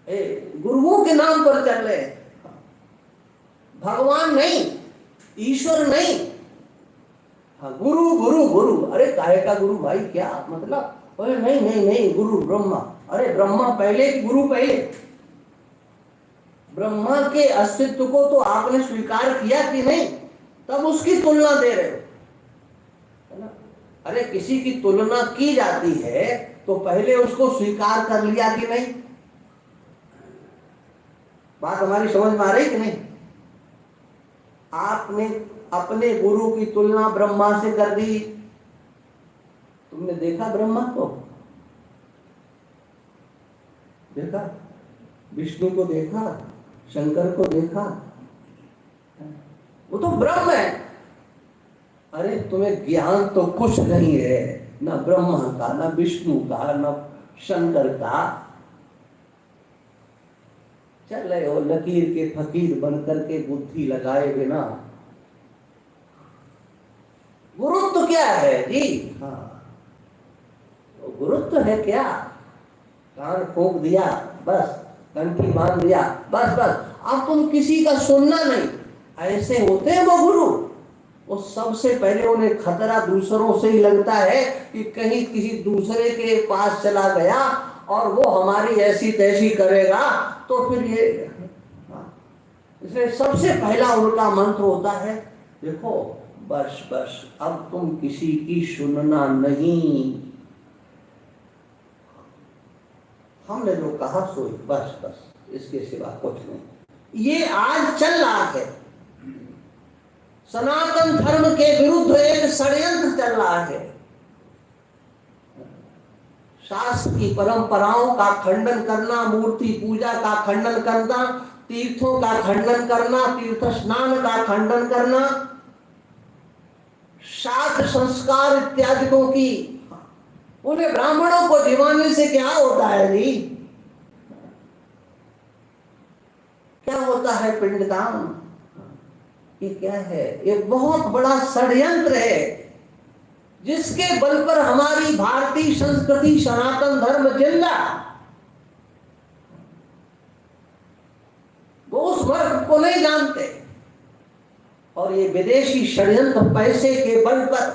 गुरुओं के नाम पर चल रहे हैं, भगवान नहीं, ईश्वर नहीं। हाँ, गुरु गुरु गुरु, अरे काहे का गुरु भाई, क्या मतलब? अरे नहीं नहीं नहीं, गुरु ब्रह्मा। अरे ब्रह्मा पहले कि गुरु पहले? ब्रह्मा के अस्तित्व को तो आपने स्वीकार किया कि नहीं, तब उसकी तुलना दे रहे हो, है ना? अरे किसी की तुलना की जाती है तो पहले उसको स्वीकार कर लिया कि नहीं? बात हमारी समझ में आ रही कि नहीं? आपने अपने गुरु की तुलना ब्रह्मा से कर दी। तुमने देखा ब्रह्मा को? देखा? विष्णु को देखा? शंकर को देखा? वो तो ब्रह्म है। अरे तुम्हें ज्ञान तो कुछ नहीं है, ना ब्रह्मा का, ना विष्णु का, ना शंकर का। चल रहे हो लकीर के फकीर बनकर के बुद्धि लगाए बिना। गुरुत्व क्या है जी? हाँ, गुरुत्व है क्या? कान फूंक दिया बस, कंठी बांध दिया बस बस, अब तुम किसी का सुनना नहीं। ऐसे होते हैं वो गुरु। वो सबसे पहले उन्हें खतरा दूसरों से ही लगता है कि कहीं किसी दूसरे के पास चला गया और वो हमारी ऐसी तैसी करेगा तो फिर ये। इसलिए सबसे पहला उनका मंत्र होता है, देखो बस बस, अब तुम किसी की सुनना नहीं, हमने जो कहा सो बस बस, इसके सिवा कुछ नहीं। ये आज चल रहा है, सनातन धर्म के विरुद्ध एक षड्यंत्र चल रहा है। शास्त्र की परंपराओं का खंडन करना, मूर्ति पूजा का खंडन करना, तीर्थों का खंडन करना, तीर्थ स्नान का खंडन करना, श्राद्ध संस्कार इत्यादिकों की। उन्हें ब्राह्मणों को दीवाने से क्या होता है जी? क्या होता है पिंडदान? ये क्या है? ये बहुत बड़ा षड्यंत्र है जिसके बल पर हमारी भारतीय संस्कृति सनातन धर्म जिंदा। वो उस वर्ग को नहीं जानते और ये विदेशी षड्यंत्र पैसे के बल पर,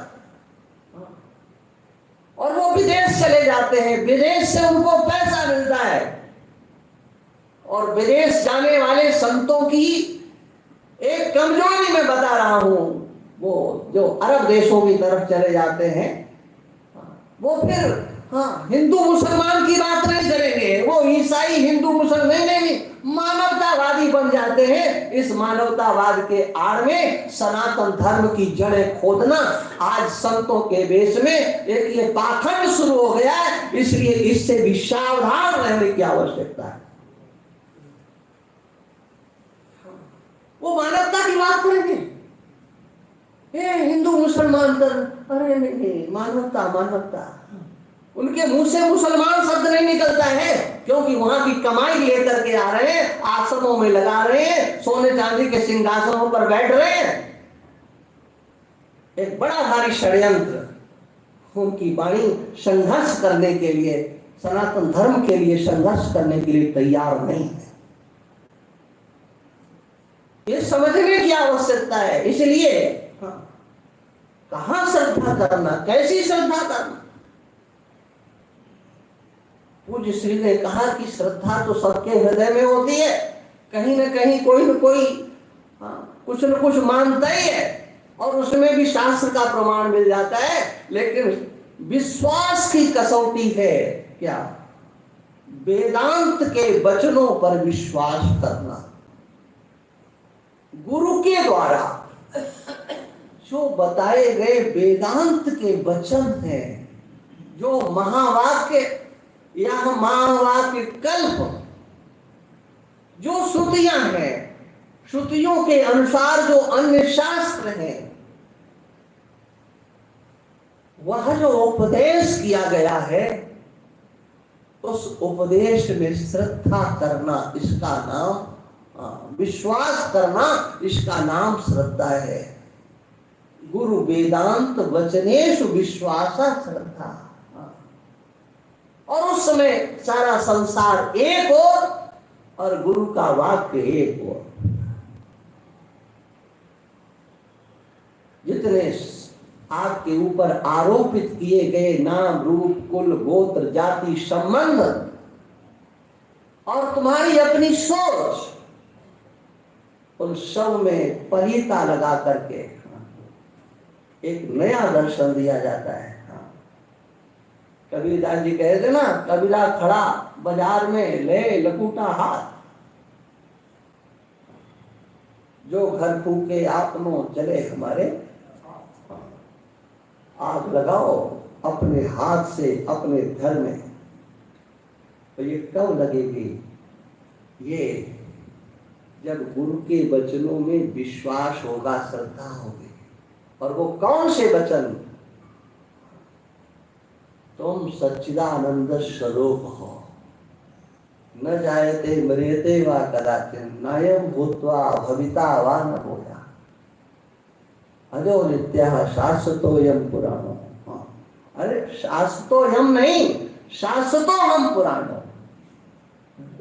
और वो विदेश चले जाते हैं, विदेश से उनको पैसा मिलता है। और विदेश जाने वाले संतों की एक कमजोरी मैं बता रहा हूं, वो जो अरब देशों की तरफ चले जाते हैं वो फिर हिंदू मुसलमान की बात नहीं करेंगे, वो ईसाई हिंदू मुसलमान नहीं, मानवतावादी बन जाते हैं। इस मानवतावाद के आड़ में सनातन धर्म की जड़ें खोदना आज संतों के वेश में एक ये पाखंड शुरू हो गया है। इसलिए इससे भी सावधान रहने की आवश्यकता है। वो मानवता की बात करेंगे, ये हिंदू मुसलमान कर, अरे नहीं, मानवता मानवता। उनके मुंह से मुसलमान शब्द नहीं निकलता है, क्योंकि वहां की कमाई लेकर के आ रहे हैं, आश्रमों में लगा रहे हैं, सोने चांदी के सिंहासनों पर बैठ रहे हैं। एक बड़ा भारी षड्यंत्र। उनकी वाणी संघर्ष करने के लिए, सनातन धर्म के लिए संघर्ष करने के लिए तैयार नहीं है। ये समझने की आवश्यकता है। इसलिए कहां श्रद्धा करना, कैसी श्रद्धा करना? पूज्य श्री ने कहा कि श्रद्धा तो सबके हृदय में होती है, कहीं न कहीं कोई न कोई कुछ न कुछ मानता ही है और उसमें भी शास्त्र का प्रमाण मिल जाता है। लेकिन विश्वास की कसौटी है क्या? वेदांत के वचनों पर विश्वास करना। गुरु के द्वारा जो बताए गए वेदांत के वचन हैं, जो महावाक्य या महावाक्य कल्प, जो श्रुतियां हैं, श्रुतियों के अनुसार जो अन्य शास्त्र हैं, वह जो उपदेश किया गया है, उस उपदेश में श्रद्धा करना, इसका नाम विश्वास करना, इसका नाम श्रद्धा है। गुरु वेदांत वचनेषु विश्वासा श्रद्धा। और उस समय सारा संसार एक हो और गुरु का वाक्य एक हुआ। जितने आपके ऊपर आरोपित किए गए नाम, रूप, कुल, गोत्र, जाति, संबंध और तुम्हारी अपनी सोच, उन सब में परिता लगा करके एक नया दर्शन दिया जाता है। कबीरदास जी कहते ना, कबीरा खड़ा बाजार में ले लकूटा हाथ, जो घर फूके आपनो चले हमारे, आग लगाओ अपने हाथ से अपने घर में। तो ये कब लगेगी? ये जब गुरु के वचनों में विश्वास होगा, श्रद्धा होगी। और वो कौन से वचन? तुम सच्चिदानंद स्वरूप हो, न जायते मरेते वा कदाचिन, नायम भूत्वा भविता वा न भूया, अजो नित्यः शाश्वतोऽयं पुराणो। अरे शाश्वतोऽयं नहीं, शाश्वतोऽहं पुराणो।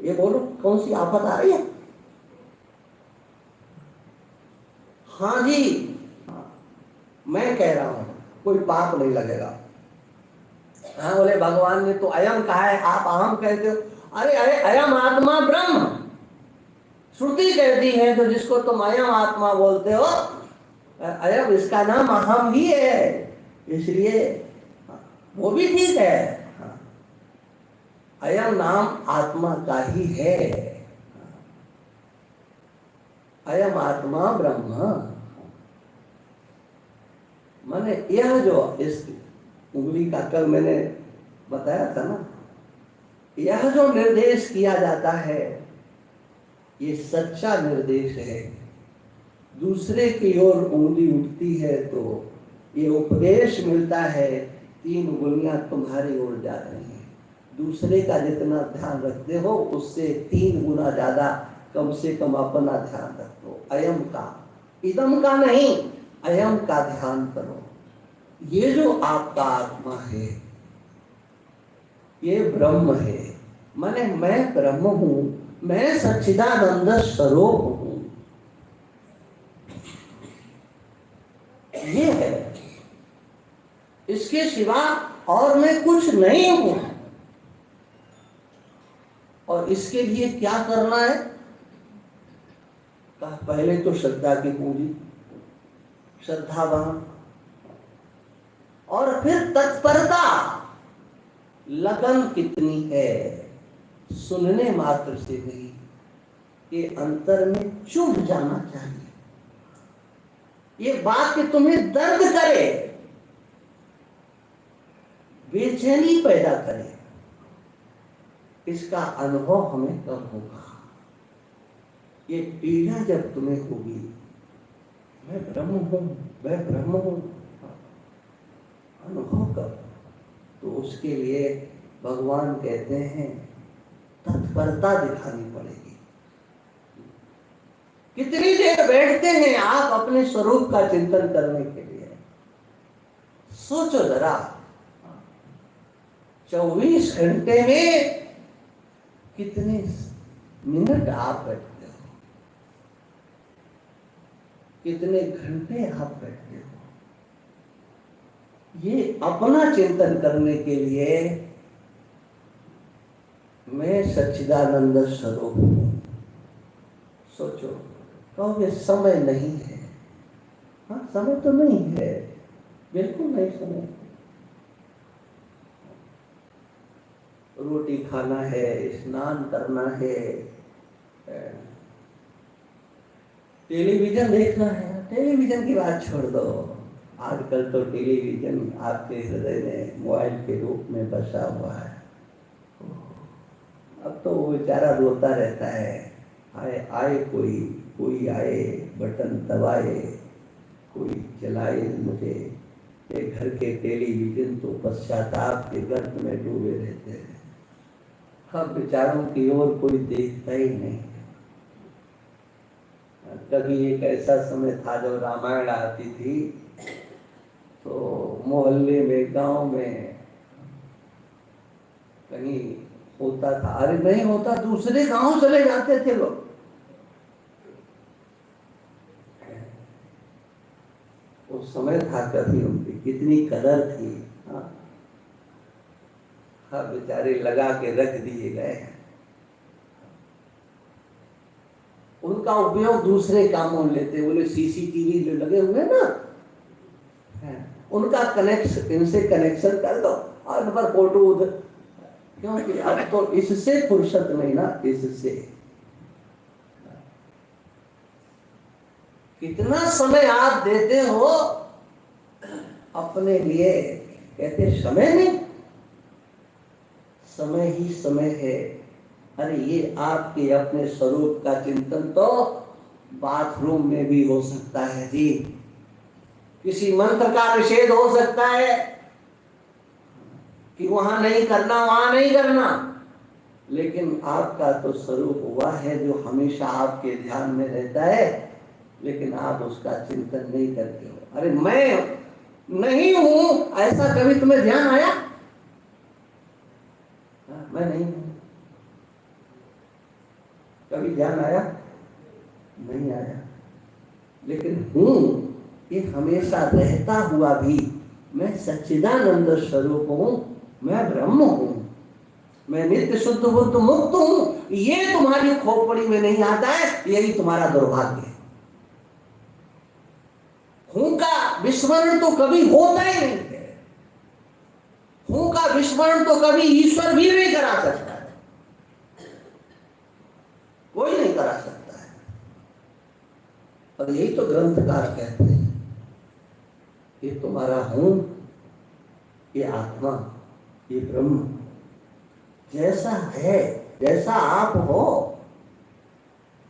ये बोलो कौन सी आफत आ रही है? हाँ जी, मैं कह रहा हूं कोई पाप नहीं लगेगा। हाँ बोले भगवान ने तो अयम कहा है, आप अहम कहते हो। अरे अरे अयम आत्मा ब्रह्म श्रुति कहती है, तो जिसको तुम अयम आत्मा बोलते हो, अयम इसका नाम अहम ही है, इसलिए वो भी ठीक है। अयम नाम आत्मा का ही है। अयम आत्मा ब्रह्म माने यह जो इस उंगली का कल मैंने बताया था ना, यह जो निर्देश किया जाता है ये सच्चा निर्देश है। दूसरे की ओर उंगली उठती है तो ये उपदेश मिलता है, 3 उंगलियां तुम्हारी ओर जा रही हैं। दूसरे का जितना ध्यान रखते हो उससे 3 गुना ज्यादा कम से कम अपना ध्यान रखो। अयम का, इदम का नहीं, अयम का ध्यान करो। ये जो आपका आत्मा है ये ब्रह्म है, माने मैं ब्रह्म हूं, मैं सच्चिदानंद स्वरूप हूं। ये है, इसके सिवा और मैं कुछ नहीं हूं। और इसके लिए क्या करना है? पहले तो श्रद्धा की पूंजी, श्रद्धावान, और फिर तत्परता, लगन कितनी है, सुनने मात्र से नहीं, ये अंतर में चुभ जाना चाहिए। ये बात कि तुम्हें दर्द करे, बेचैनी पैदा करे, इसका अनुभव हमें कब होगा? ये पीड़ा जब तुम्हें होगी, मैं ब्रह्म हूं, मैं ब्रह्म हूं, अनुभव कब? तो उसके लिए भगवान कहते हैं तत्परता दिखानी पड़ेगी। कितनी देर बैठते हैं आप अपने स्वरूप का चिंतन करने के लिए? सोचो जरा, 24 घंटे में कितने मिनट आप बैठते हो, कितने घंटे आप बैठते हो? ये अपना चिंतन करने के लिए मैं सच्चिदानंद स्वरूप हूं। सोचो, कहोगे समय नहीं है। हाँ, समय तो नहीं है, बिल्कुल नहीं समय। रोटी खाना है, स्नान करना है, टेलीविजन देखना है। टेलीविजन की बात छोड़ दो, आजकल तो टेलीविजन आपके हृदय में मोबाइल के रूप में बसा हुआ है। अब तो वो बेचारा रोता रहता है, आए आए कोई आए, बटन दबाए, कोई चलाए मुझे। ये घर के टेलीविजन तो पश्चाताप के गर्त में डूबे रहते हैं। अब बेचारों की ओर कोई देखता ही नहीं। कभी एक ऐसा समय था जब रामायण आती थी तो मोहल्ले में, गांव में कहीं होता था। अरे नहीं होता, दूसरे गांव चले जाते थे लोग। उस समय था कभी उनकी कितनी कदर थी। हाँ बेचारे लगा के रख दिए गए हैं। उनका उपयोग दूसरे कामों में लेते। बोले सीसीटीवी जो लगे हुए ना, उनका कनेक्शन, इनसे कनेक्शन कर दो और इन पर फोटो उधर, क्योंकि अब तो इससे फुर्सत नहीं ना। इससे कितना समय आप देते हो अपने लिए, कहते समय नहीं, समय ही समय है। अरे ये आपके अपने स्वरूप का चिंतन तो बाथरूम में भी हो सकता है जी। किसी मंत्र का निषेध हो सकता है कि वहां नहीं करना, वहां नहीं करना, लेकिन आपका तो स्वरूप हुआ है जो हमेशा आपके ध्यान में रहता है, लेकिन आप उसका चिंतन नहीं करते हो। अरे मैं नहीं हूं, ऐसा कभी तुम्हें ध्यान आया? मैं नहीं हूं, कभी ध्यान आया? नहीं आया। लेकिन हूं ये हमेशा रहता हुआ भी मैं सच्चिदानंद स्वरूप हूं, मैं ब्रह्म हूं, मैं नित्य शुद्ध बुद्ध मुक्त हूं। ये तुम्हारी खोपड़ी में नहीं आता है, यही तुम्हारा दुर्भाग्य है। हूं का विस्मरण तो कभी होता ही नहीं है। हूं का विस्मरण तो कभी ईश्वर भी नहीं करा सकता है, कोई नहीं करा सकता है। और यही तो ग्रंथकार कहते हैं, ये तुम्हारा हूं, ये आत्मा, ये ब्रह्म जैसा है, जैसा आप हो,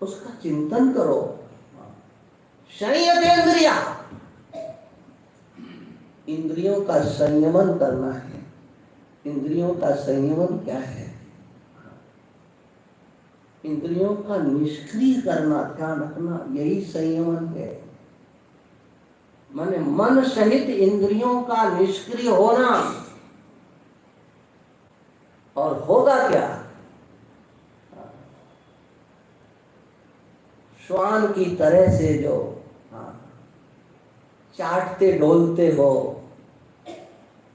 उसका चिंतन करो। संयमेंद्रिया, इंद्रियों का संयमन करना है। इंद्रियों का संयमन क्या है? इंद्रियों का निष्क्रिय करना, ध्यान रखना, यही संयमन है। माने मन सहित इंद्रियों का निष्क्रिय होना। और होगा क्या? श्वान की तरह से जो चाटते डोलते हो,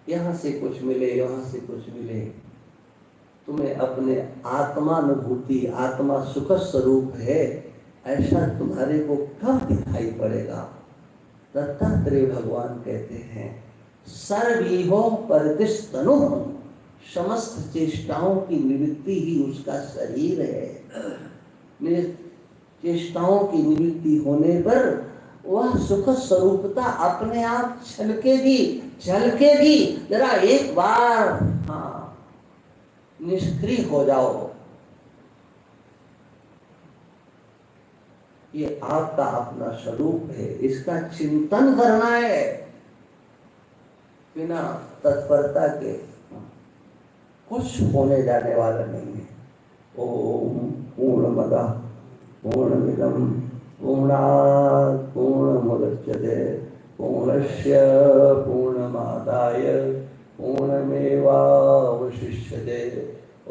यहां से कुछ मिले, यहां से कुछ मिले, तुम्हें अपने आत्मानुभूति, आत्मा सुख स्वरूप है, ऐसा तुम्हारे को कब दिखाई पड़ेगा? दत्तात्रेय भगवान कहते हैं, सर्वीहो परदिस्तनु, समस्त चेष्टाओं की निवृत्ति ही उसका शरीर है। चेष्टाओं की निवृत्ति होने पर वह सुख स्वरूपता अपने आप झलकेगी। जरा एक बार निष्क्रिय हो जाओ। ये आपका अपना स्वरूप है, इसका चिंतन करना है। बिना तत्परता के कुछ होने जाने वाला नहीं है। ओम पूर्णमदः पूर्णमिदं पूर्णात् पूर्णमुदच्यते पूर्णस्य पूर्णमादाय पूर्णमेवावशिष्यते।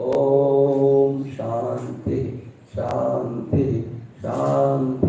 ओम शांति शांति शांति।